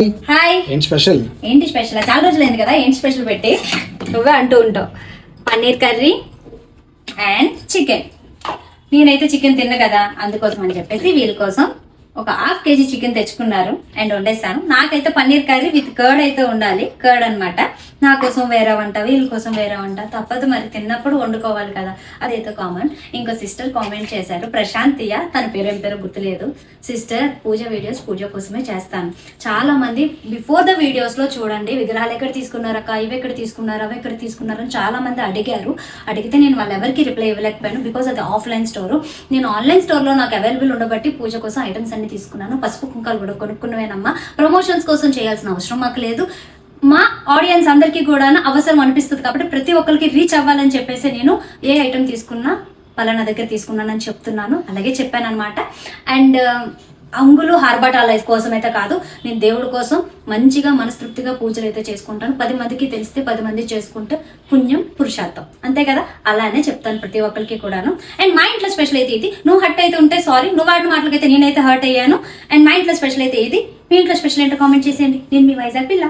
Hi. ఏంటి special? ఏంటి special? చాలా రోజులైంది కదా ఏంటి స్పెషల్ పెట్టి. నువ్వే అంటూ ఉంటావు. Paneer curry and chicken. నేనైతే చికెన్ తిన్న కదా, అందుకోసం అని చెప్పేసి వీళ్ళ కోసం ఒక 1/2 kg చికెన్ తెచ్చుకున్నారు అండ్ వండేస్తాను. నాకైతే పన్నీర్ కర్రీ విత్ కర్డ్ అయితే ఉండాలి. కర్డ్ అనమాట. నా కోసం వేరే వంట, వీళ్ళ కోసం వేరే వంట. తప్పదు మరి, తిన్నప్పుడు వండుకోవాలి కదా, అదైతే కామన్. ఇంకో సిస్టర్ కామెంట్ చేశారు, ప్రశాంతియ, తన పేరు ఏం పేరు గుర్తులేదు. సిస్టర్, పూజ వీడియోస్ పూజ కోసమే చేస్తాను. చాలా మంది బిఫోర్ ద వీడియోస్ లో చూడండి, విగ్రహాలు ఎక్కడ తీసుకున్నారక్క, ఇవి ఎక్కడ తీసుకున్నారు, అవి ఎక్కడ తీసుకున్నారు అని చాలా మంది అడిగారు. అడిగితే నేను వాళ్ళు ఎవరికి రిప్లై ఇవ్వలేకపోయాను, బికాస్ అది ఆఫ్లైన్ స్టోర్. నేను ఆన్లైన్ స్టోర్ లో నాకు అవైలబుల్ ఉండబట్టి పూజ కోసం ఐటమ్స్ అన్ని తీసుకున్నాను. పసుపు కుంకాలు కూడా కొనుక్కున్నవేనమ్మా. ప్రమోషన్స్ కోసం చేయాల్సిన అవసరం మాకు లేదు. మా ఆడియన్స్ అందరికీ కూడా అవసరం అనిపిస్తుంది కాబట్టి ప్రతి ఒక్కరికి రీచ్ అవ్వాలని చెప్పేసి నేను ఏ ఐటమ్ తీసుకున్నా పలానా దగ్గర తీసుకున్నానని చెప్తున్నాను. అలాగే చెప్పాను అనమాట. అండ్ అంగులు హార్బటాల కోసం అయితే కాదు, నేను దేవుడి కోసం మంచిగా మనస్తృప్తిగా పూజలు అయితే చేసుకుంటాను. 10 మందికి తెలిస్తే 10 మంది చేసుకుంటే పుణ్యం పురుషార్థం, అంతే కదా. అలానే చెప్తాను ప్రతి ఒక్కరికి కూడాను. అండ్ మా ఇంట్లో స్పెషల్ అయితే ఇది. నువ్వు హర్ట్ అయితే ఉంటే సారీ, నువ్వు వాడిన మాటలకైతే నేనైతే హర్ట్ అయ్యాను. అండ్ మా ఇంట్లో స్పెషల్ అయితే ఇది. మీ ఇంట్లో స్పెషల్ ఏంటో కామెంట్ చేసేయండి. నేను మీ వైజాగ్ పిల్ల.